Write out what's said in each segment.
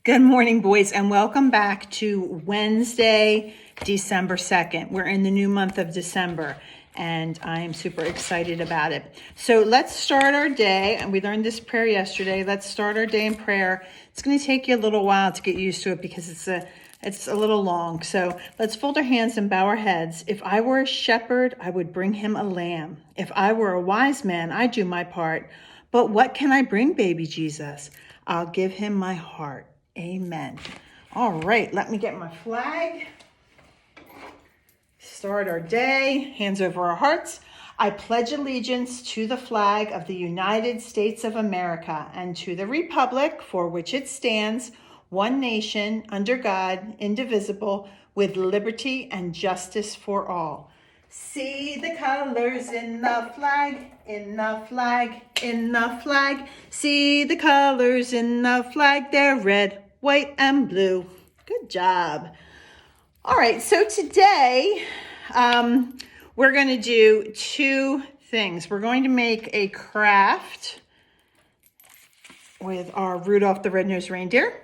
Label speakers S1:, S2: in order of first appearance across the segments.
S1: Good morning, boys, and welcome back to Wednesday, December 2nd. We're in the new month of December, and I am super excited about it. So let's start our day, and we learned this prayer yesterday. Let's start our day in prayer. It's going to take you a little while to get used to it because it's a little long. So let's fold our hands and bow our heads. If I were a shepherd, I would bring him a lamb. If I were a wise man, I'd do my part. But what can I bring, baby Jesus? I'll give him my heart. Amen. All right, let me get my flag. Start our day, hands over our hearts. I pledge allegiance to the flag of the United States of America and to the republic for which it stands, one nation, under God, indivisible, with liberty and justice for all. See the colors in the flag, in the flag, in the flag. See the colors in the flag, they're red, white, and blue. Good job. All right, so today we're going to do two things. We're going to make a craft with our Rudolph the Red-Nosed Reindeer.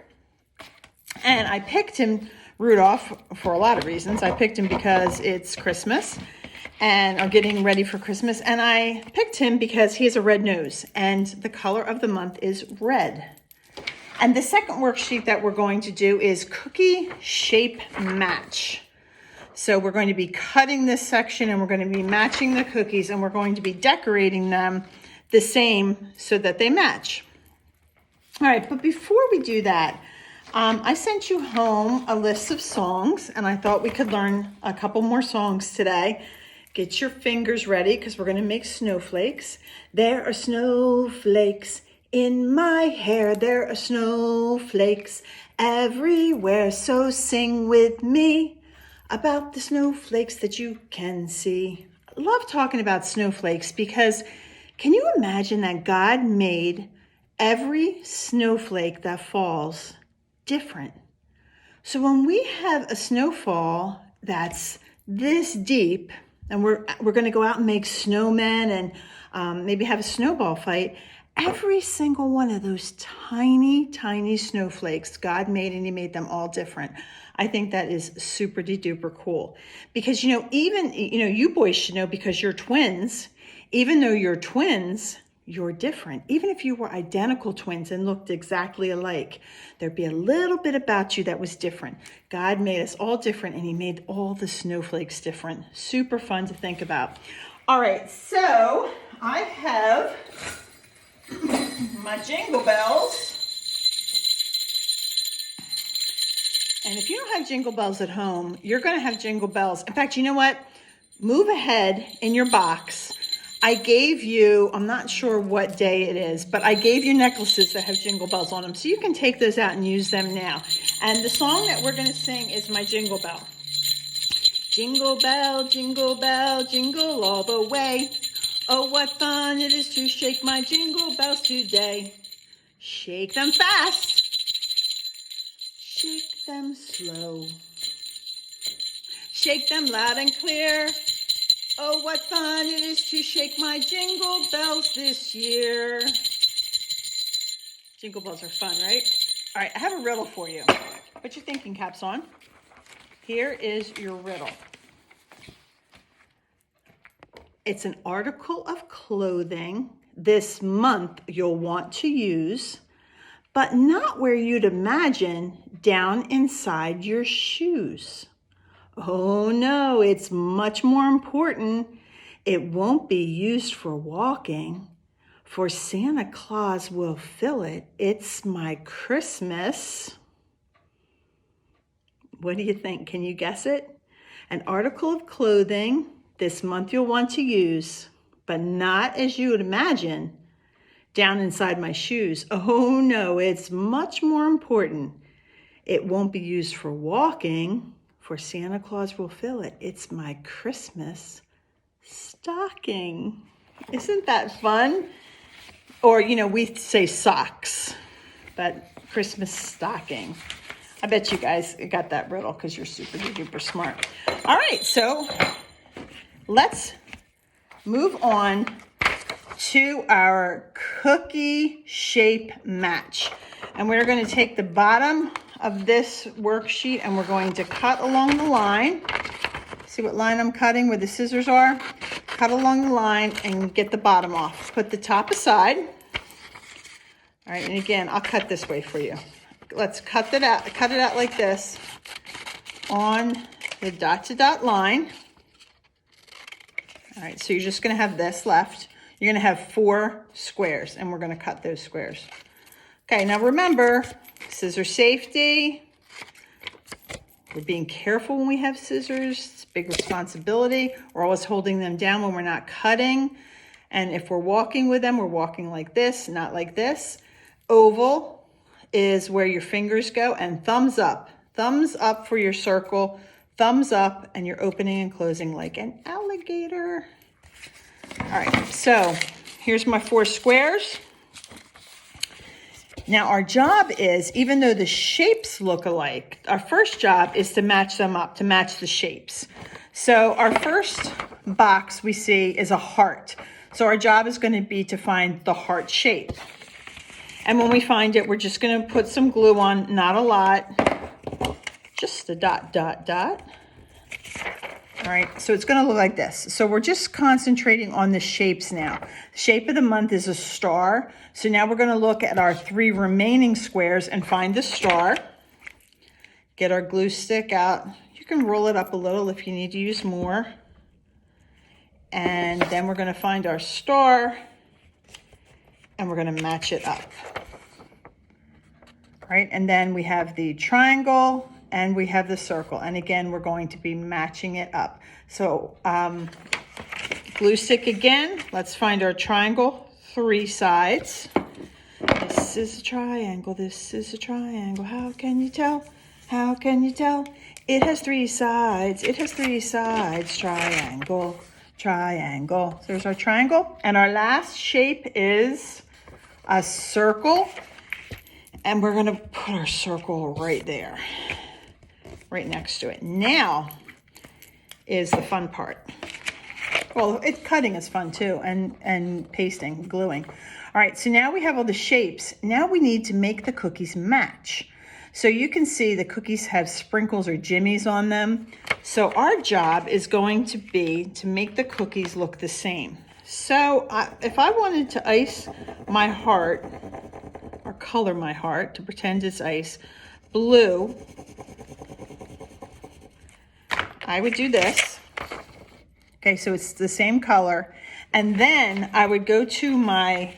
S1: And I picked him, Rudolph, for a lot of reasons. I picked him because it's Christmas and are getting ready for Christmas. And I picked him because he has a red nose and the color of the month is red. And the second worksheet that we're going to do is cookie shape match. So we're going to be cutting this section and we're going to be matching the cookies and we're going to be decorating them the same so that they match. All right, but before we do that, I sent you home a list of songs and I thought we could learn a couple more songs today. Get your fingers ready because we're going to make snowflakes. There are snowflakes in my hair, there are snowflakes everywhere, so sing with me about the snowflakes that you can see. I love talking about snowflakes because can you imagine that God made every snowflake that falls different? So when we have a snowfall that's this deep and we're going to go out and make snowmen and maybe have a snowball fight, every single one of those tiny, tiny snowflakes God made, and he made them all different. I think that is super duper cool because, even, you boys should know because you're twins, even though you're twins, you're different. Even if you were identical twins and looked exactly alike, there'd be a little bit about you that was different. God made us all different and he made all the snowflakes different. Super fun to think about. All right, so I have my jingle bells. And if you don't have jingle bells at home, you're going to have jingle bells. In fact, you know what? Move ahead in your box. I gave you, I'm not sure what day it is, but I gave you necklaces that have jingle bells on them. So you can take those out and use them now. And the song that we're going to sing is my jingle bell. Jingle bell, jingle all the way. Oh, what fun it is to shake my jingle bells today. Shake them fast. Shake them slow. Shake them loud and clear. Oh, what fun it is to shake my jingle bells this year. Jingle bells are fun, right? All right, I have a riddle for you. Put your thinking caps on. Here is your riddle. It's an article of clothing this month you'll want to use, but not where you'd imagine, down inside your shoes. Oh no, it's much more important. It won't be used for walking, for Santa Claus will fill it. It's my Christmas. What do you think? Can you guess it? An article of clothing this month you'll want to use, but not as you would imagine, down inside my shoes. Oh no, it's much more important. It won't be used for walking, for Santa Claus will fill it. It's my Christmas stocking. Isn't that fun? Or, we say socks, but Christmas stocking. I bet you guys got that riddle because you're super duper smart. All right, so let's move on to our cookie shape match. And we're going to take the bottom of this worksheet and we're going to cut along the line. See what line I'm cutting where the scissors are? Cut along the line and get the bottom off. Put the top aside. All right, and again, I'll cut this way for you. Let's cut it out like this on the dot to dot line. All right, so you're just gonna have this left. You're gonna have 4 squares and we're gonna cut those squares. Okay, now remember, scissor safety. We're being careful when we have scissors. It's a big responsibility. We're always holding them down when we're not cutting. And if we're walking with them, we're walking like this, not like this. Oval is where your fingers go, and thumbs up. Thumbs up for your circle. Thumbs up, and you're opening and closing like an alligator. All right, so here's my 4 squares. Now our job is, even though the shapes look alike, our first job is to match them up, to match the shapes. So our first box we see is a heart. So our job is going to be to find the heart shape. And when we find it, we're just going to put some glue on, not a lot, just a dot, dot, dot. All right, so it's going to look like this. So we're just concentrating on the shapes now. The shape of the month is a star. So now we're going to look at our 3 remaining squares and find the star. Get our glue stick out. You can roll it up a little if you need to use more. And then we're going to find our star and we're going to match it up. All right, and then we have the triangle and we have the circle. And again, we're going to be matching it up. So glue stick again. Let's find our triangle, 3 sides. This is a triangle, this is a triangle. How can you tell? How can you tell? It has 3 sides, it has 3 sides. Triangle, triangle. So there's our triangle. And our last shape is a circle. And we're gonna put our circle right there, right next to it. Now is the fun part. Well, cutting is fun too, and pasting, gluing. All right, so now we have all the shapes. Now we need to make the cookies match. So you can see the cookies have sprinkles or jimmies on them. So our job is going to be to make the cookies look the same. So if I wanted to ice my heart, or color my heart to pretend it's ice, blue, I would do this. Okay, so it's the same color. And then I would go to my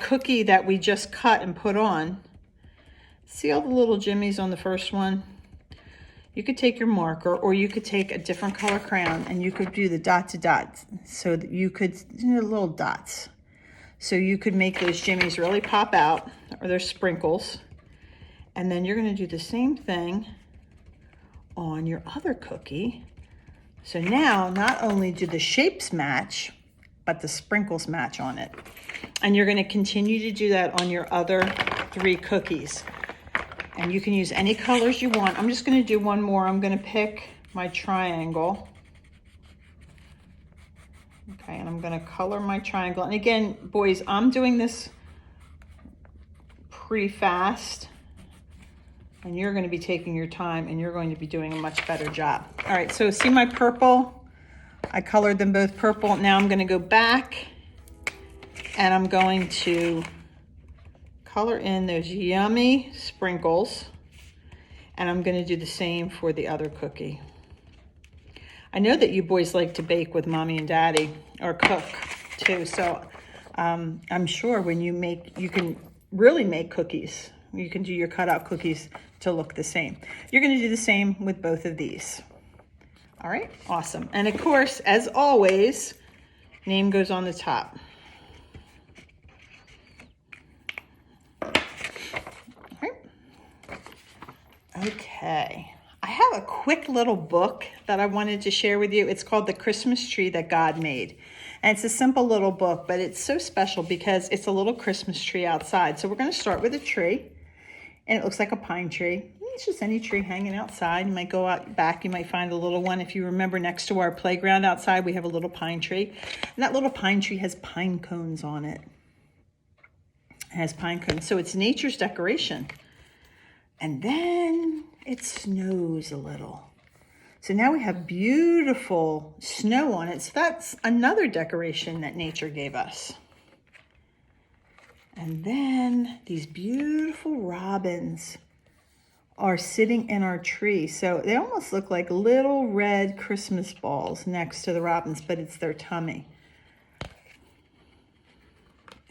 S1: cookie that we just cut and put on. See all the little jimmies on the first one? You could take your marker or you could take a different color crayon and you could do the dot to dot so that you could, little dots. So you could make those jimmies really pop out, or they're sprinkles. And then you're gonna do the same thing on your other cookie. So now not only do the shapes match, but the sprinkles match on it. And you're gonna continue to do that on your other 3 cookies. And you can use any colors you want. I'm just gonna do one more. I'm gonna pick my triangle. Okay, and I'm gonna color my triangle. And again, boys, I'm doing this pretty fast. And you're gonna be taking your time and you're going to be doing a much better job. All right, so see my purple? I colored them both purple. Now I'm gonna go back and I'm going to color in those yummy sprinkles. And I'm gonna do the same for the other cookie. I know that you boys like to bake with mommy and daddy, or cook too. So I'm sure when you make, you can really make cookies. You can do your cutout cookies to look the same. You're gonna do the same with both of these. All right, awesome. And of course, as always, name goes on the top. All right. Okay. I have a quick little book that I wanted to share with you. It's called The Christmas Tree That God Made. And it's a simple little book, but it's so special because it's a little Christmas tree outside. So we're going to start with a tree, and it looks like a pine tree. It's just any tree hanging outside. You might go out back, you might find a little one. If you remember, next to our playground outside, we have a little pine tree. And that little pine tree has pine cones on it. It has pine cones. So it's nature's decoration. And then it snows a little. So now we have beautiful snow on it. So that's another decoration that nature gave us. And then these beautiful robins are sitting in our tree. So they almost look like little red Christmas balls next to the robins, but it's their tummy.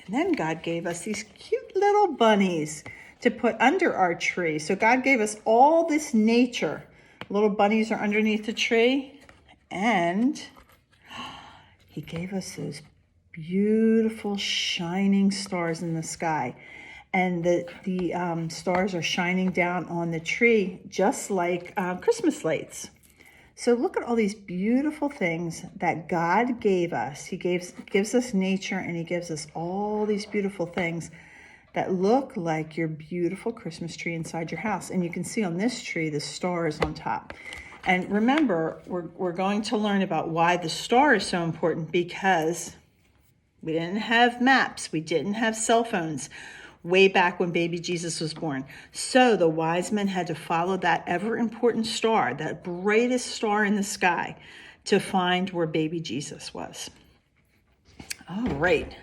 S1: And then God gave us these cute little bunnies to put under our tree. So God gave us all this nature. Little bunnies are underneath the tree, and he gave us those beautiful shining stars in the sky. And the stars are shining down on the tree just like Christmas lights. So look at all these beautiful things that God gave us. He gives us nature, and he gives us all these beautiful things that look like your beautiful Christmas tree inside your house. And you can see on this tree, the star is on top. And remember, we're going to learn about why the star is so important, because we didn't have maps. We didn't have cell phones way back when baby Jesus was born. So the wise men had to follow that ever important star, that brightest star in the sky, to find where baby Jesus was. All right,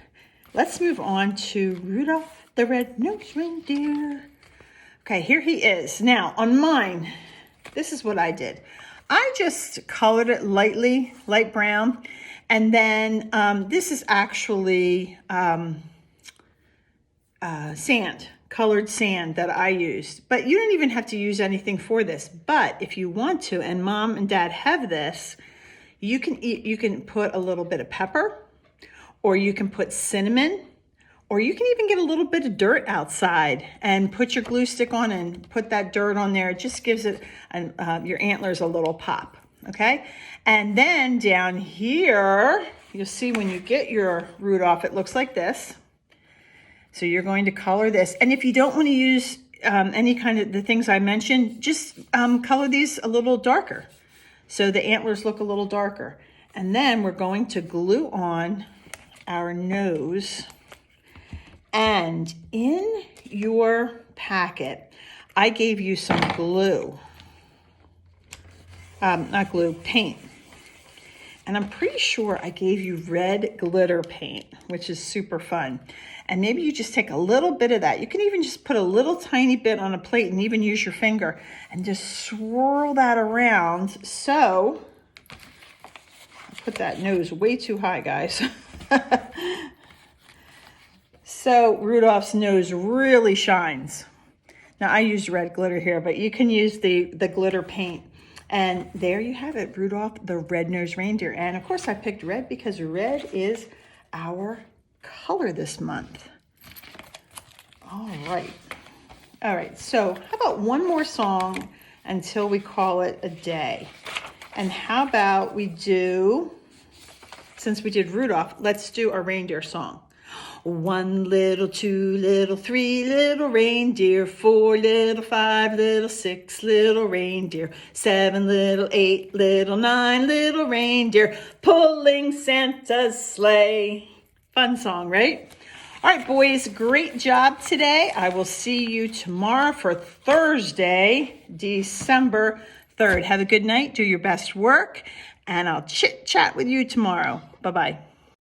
S1: let's move on to Rudolph the Red-Nosed Reindeer. Okay, here he is. Now on mine, this is what I did. I just colored it lightly, light brown. And then this is actually sand, colored sand that I used. But you don't even have to use anything for this. But if you want to, and Mom and Dad have this, you can put a little bit of pepper, or you can put cinnamon, or you can even get a little bit of dirt outside and put your glue stick on and put that dirt on there. It just gives it your antlers a little pop. Okay, and then down here, you'll see when you get your Rudolph, it looks like this. So you're going to color this. And if you don't want to use any kind of the things I mentioned, just color these a little darker, so the antlers look a little darker. And then we're going to glue on our nose. And in your packet, I gave you some glue. Not glue, paint. And I'm pretty sure I gave you red glitter paint, which is super fun. And maybe you just take a little bit of that. You can even just put a little tiny bit on a plate and even use your finger and just swirl that around. So, I put that nose way too high, guys. So Rudolph's nose really shines. Now I used red glitter here, but you can use the glitter paint. And there you have it, Rudolph the Red-Nosed Reindeer. And of course I picked red because red is our color this month. All right, so how about one more song until we call it a day? And how about we do, since we did Rudolph, let's do a reindeer song. 1 little, 2 little, 3 little reindeer, 4 little, 5 little, 6 little reindeer, 7 little, 8 little, 9 little reindeer, pulling Santa's sleigh. Fun song, right? All right, boys, great job today. I will see you tomorrow for Thursday, December 3rd. Have a good night, do your best work, and I'll chit-chat with you tomorrow. Bye-bye.